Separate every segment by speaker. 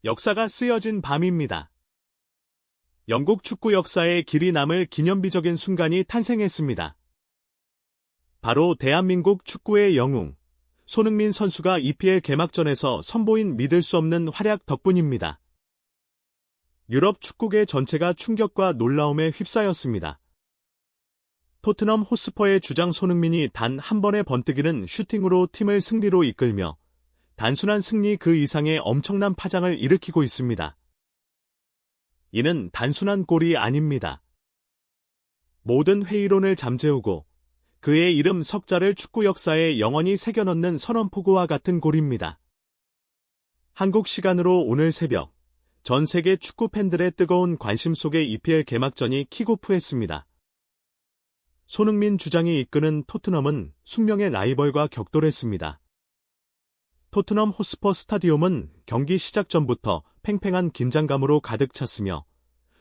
Speaker 1: 역사가 쓰여진 밤입니다. 영국 축구 역사에 길이 남을 기념비적인 순간이 탄생했습니다. 바로 대한민국 축구의 영웅, 손흥민 선수가 EPL 개막전에서 선보인 믿을 수 없는 활약 덕분입니다. 유럽 축구계 전체가 충격과 놀라움에 휩싸였습니다. 토트넘 호스퍼의 주장 손흥민이 단 한 번의 번뜩이는 슈팅으로 팀을 승리로 이끌며 단순한 승리 그 이상의 엄청난 파장을 일으키고 있습니다. 이는 단순한 골이 아닙니다. 모든 회의론을 잠재우고 그의 이름 석자를 축구 역사에 영원히 새겨넣는 선언포고와 같은 골입니다. 한국 시간으로 오늘 새벽, 전 세계 축구 팬들의 뜨거운 관심 속에 EPL 개막전이 킥오프했습니다. 손흥민 주장이 이끄는 토트넘은 숙명의 라이벌과 격돌했습니다. 토트넘 호스퍼 스타디움은 경기 시작 전부터 팽팽한 긴장감으로 가득 찼으며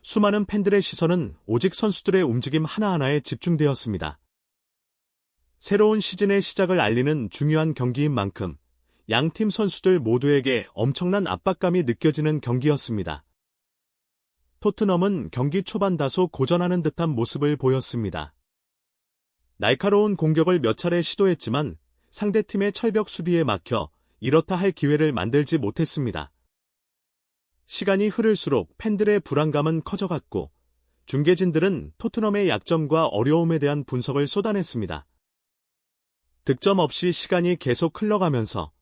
Speaker 1: 수많은 팬들의 시선은 오직 선수들의 움직임 하나하나에 집중되었습니다. 새로운 시즌의 시작을 알리는 중요한 경기인 만큼 양팀 선수들 모두에게 엄청난 압박감이 느껴지는 경기였습니다. 토트넘은 경기 초반 다소 고전하는 듯한 모습을 보였습니다. 날카로운 공격을 몇 차례 시도했지만 상대팀의 철벽 수비에 막혀 이렇다 할 기회를 만들지 못했습니다. 시간이 흐를수록 팬들의 불안감은 커져갔고 중계진들은 토트넘의 약점과 어려움에 대한 분석을 쏟아냈습니다. 득점 없이 시간이 계속 흘러가면서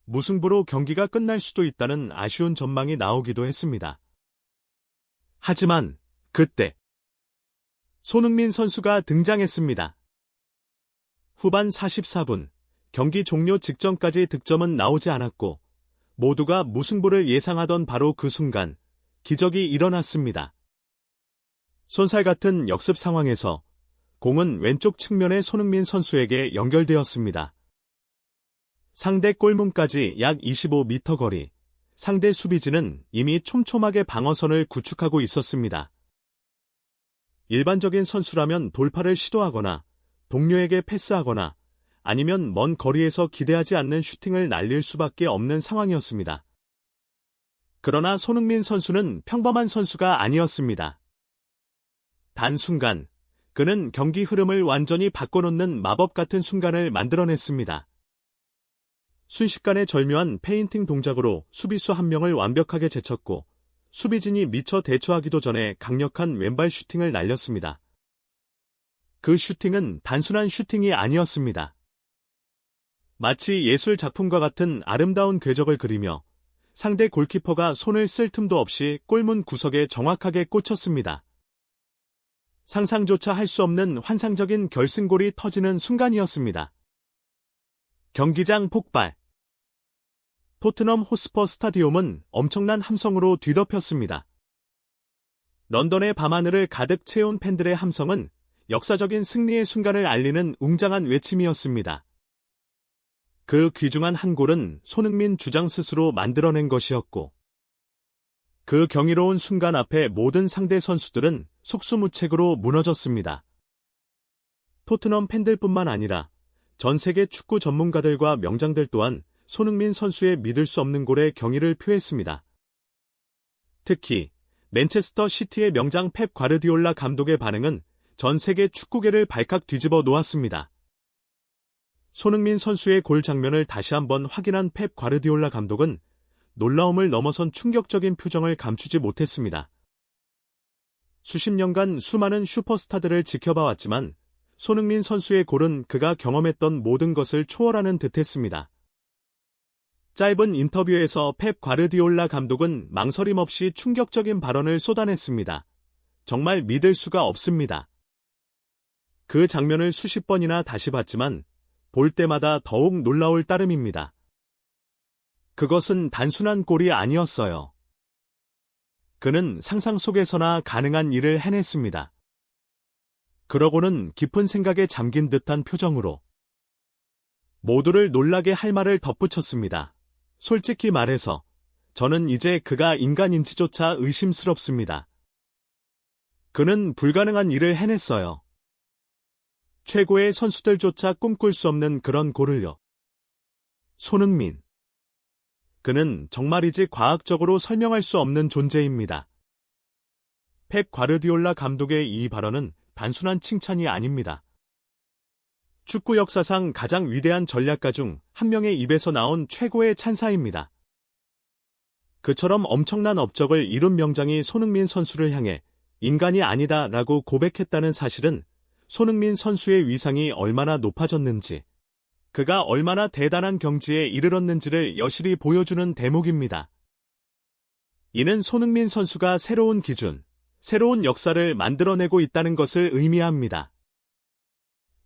Speaker 1: 무승부로 경기가 끝날 수도 있다는 아쉬운 전망이 나오기도 했습니다. 하지만 그때 손흥민 선수가 등장했습니다. 후반 44분, 경기 종료 직전까지 득점은 나오지 않았고 모두가 무승부를 예상하던 바로 그 순간 기적이 일어났습니다. 손살 같은 역습 상황에서 공은 왼쪽 측면의 손흥민 선수에게 연결되었습니다. 상대 골문까지 약 25m 거리, 상대 수비진은 이미 촘촘하게 방어선을 구축하고 있었습니다. 일반적인 선수라면 돌파를 시도하거나 동료에게 패스하거나 아니면 먼 거리에서 기대하지 않는 슈팅을 날릴 수밖에 없는 상황이었습니다. 그러나 손흥민 선수는 평범한 선수가 아니었습니다. 단순간 그는 경기 흐름을 완전히 바꿔놓는 마법 같은 순간을 만들어냈습니다. 순식간에 절묘한 페인팅 동작으로 수비수 한 명을 완벽하게 제쳤고 수비진이 미처 대처하기도 전에 강력한 왼발 슈팅을 날렸습니다. 그 슈팅은 단순한 슈팅이 아니었습니다. 마치 예술 작품과 같은 아름다운 궤적을 그리며 상대 골키퍼가 손을 쓸 틈도 없이 골문 구석에 정확하게 꽂혔습니다. 상상조차 할 수 없는 환상적인 결승골이 터지는 순간이었습니다. 경기장 폭발. 토트넘 호스퍼 스타디움은 엄청난 함성으로 뒤덮였습니다. 런던의 밤하늘을 가득 채운 팬들의 함성은 역사적인 승리의 순간을 알리는 웅장한 외침이었습니다. 그 귀중한 한 골은 손흥민 주장 스스로 만들어낸 것이었고 그 경이로운 순간 앞에 모든 상대 선수들은 속수무책으로 무너졌습니다. 토트넘 팬들뿐만 아니라 전 세계 축구 전문가들과 명장들 또한 손흥민 선수의 믿을 수 없는 골에 경의를 표했습니다. 특히 맨체스터 시티의 명장 펩 과르디올라 감독의 반응은 전 세계 축구계를 발칵 뒤집어 놓았습니다. 손흥민 선수의 골 장면을 다시 한번 확인한 펩 과르디올라 감독은 놀라움을 넘어선 충격적인 표정을 감추지 못했습니다. 수십 년간 수많은 슈퍼스타들을 지켜봐왔지만 손흥민 선수의 골은 그가 경험했던 모든 것을 초월하는 듯했습니다. 짧은 인터뷰에서 펩 과르디올라 감독은 망설임 없이 충격적인 발언을 쏟아냈습니다. 정말 믿을 수가 없습니다. 그 장면을 수십 번이나 다시 봤지만 볼 때마다 더욱 놀라울 따름입니다. 그것은 단순한 골이 아니었어요. 그는 상상 속에서나 가능한 일을 해냈습니다. 그러고는 깊은 생각에 잠긴 듯한 표정으로 모두를 놀라게 할 말을 덧붙였습니다. 솔직히 말해서 저는 이제 그가 인간인지조차 의심스럽습니다. 그는 불가능한 일을 해냈어요. 최고의 선수들조차 꿈꿀 수 없는 그런 골을요. 손흥민. 그는 정말이지 과학적으로 설명할 수 없는 존재입니다. 펩 과르디올라 감독의 이 발언은 단순한 칭찬이 아닙니다. 축구 역사상 가장 위대한 전략가 중 한 명의 입에서 나온 최고의 찬사입니다. 그처럼 엄청난 업적을 이룬 명장이 손흥민 선수를 향해 인간이 아니다 라고 고백했다는 사실은 손흥민 선수의 위상이 얼마나 높아졌는지, 그가 얼마나 대단한 경지에 이르렀는지를 여실히 보여주는 대목입니다. 이는 손흥민 선수가 새로운 기준, 새로운 역사를 만들어내고 있다는 것을 의미합니다.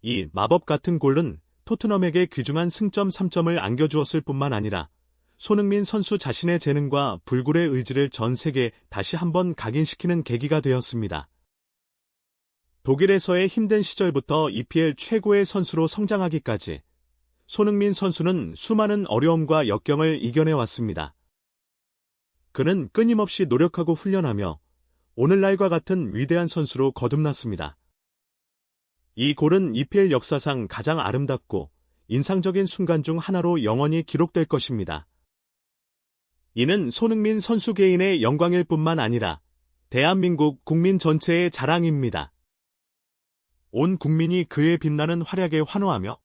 Speaker 1: 이 마법 같은 골은 토트넘에게 귀중한 승점 3점을 안겨주었을 뿐만 아니라 손흥민 선수 자신의 재능과 불굴의 의지를 전 세계에 다시 한번 각인시키는 계기가 되었습니다. 독일에서의 힘든 시절부터 EPL 최고의 선수로 성장하기까지 손흥민 선수는 수많은 어려움과 역경을 이겨내왔습니다. 그는 끊임없이 노력하고 훈련하며 오늘날과 같은 위대한 선수로 거듭났습니다. 이 골은 EPL 역사상 가장 아름답고 인상적인 순간 중 하나로 영원히 기록될 것입니다. 이는 손흥민 선수 개인의 영광일 뿐만 아니라 대한민국 국민 전체의 자랑입니다. 온 국민이 그의 빛나는 활약에 환호하며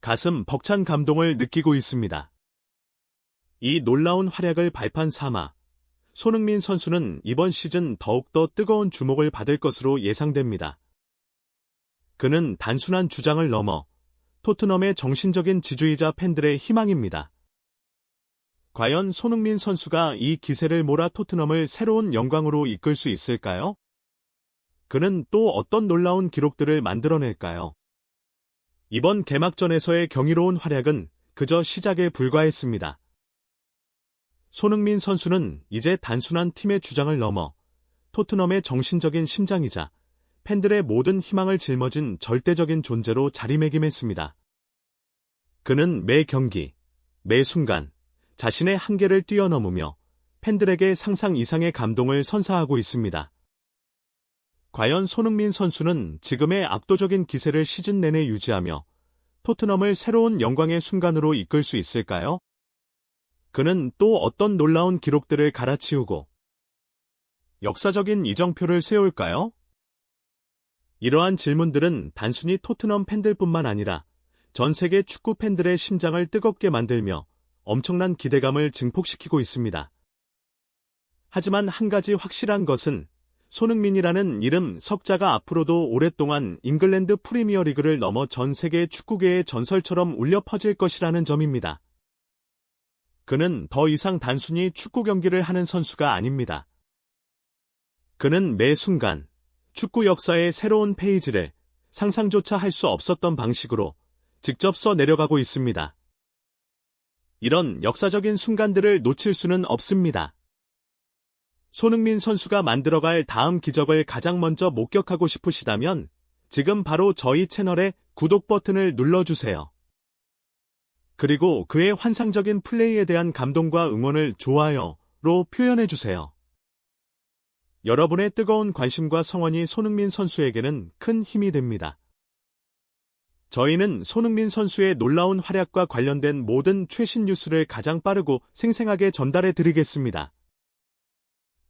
Speaker 1: 가슴 벅찬 감동을 느끼고 있습니다. 이 놀라운 활약을 발판 삼아 손흥민 선수는 이번 시즌 더욱더 뜨거운 주목을 받을 것으로 예상됩니다. 그는 단순한 주장을 넘어 토트넘의 정신적인 지주이자 팬들의 희망입니다. 과연 손흥민 선수가 이 기세를 몰아 토트넘을 새로운 영광으로 이끌 수 있을까요? 그는 또 어떤 놀라운 기록들을 만들어낼까요? 이번 개막전에서의 경이로운 활약은 그저 시작에 불과했습니다. 손흥민 선수는 이제 단순한 팀의 주장을 넘어 토트넘의 정신적인 심장이자 팬들의 모든 희망을 짊어진 절대적인 존재로 자리매김했습니다. 그는 매 경기, 매 순간 자신의 한계를 뛰어넘으며 팬들에게 상상 이상의 감동을 선사하고 있습니다. 과연 손흥민 선수는 지금의 압도적인 기세를 시즌 내내 유지하며 토트넘을 새로운 영광의 순간으로 이끌 수 있을까요? 그는 또 어떤 놀라운 기록들을 갈아치우고 역사적인 이정표를 세울까요? 이러한 질문들은 단순히 토트넘 팬들뿐만 아니라 전 세계 축구 팬들의 심장을 뜨겁게 만들며 엄청난 기대감을 증폭시키고 있습니다. 하지만 한 가지 확실한 것은 손흥민이라는 이름 석자가 앞으로도 오랫동안 잉글랜드 프리미어리그를 넘어 전 세계 축구계의 전설처럼 울려 퍼질 것이라는 점입니다. 그는 더 이상 단순히 축구 경기를 하는 선수가 아닙니다. 그는 매 순간 축구 역사의 새로운 페이지를 상상조차 할 수 없었던 방식으로 직접 써 내려가고 있습니다. 이런 역사적인 순간들을 놓칠 수는 없습니다. 손흥민 선수가 만들어갈 다음 기적을 가장 먼저 목격하고 싶으시다면 지금 바로 저희 채널의 구독 버튼을 눌러주세요. 그리고 그의 환상적인 플레이에 대한 감동과 응원을 좋아요로 표현해주세요. 여러분의 뜨거운 관심과 성원이 손흥민 선수에게는 큰 힘이 됩니다. 저희는 손흥민 선수의 놀라운 활약과 관련된 모든 최신 뉴스를 가장 빠르고 생생하게 전달해 드리겠습니다.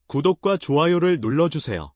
Speaker 1: 구독과 좋아요를 눌러주세요.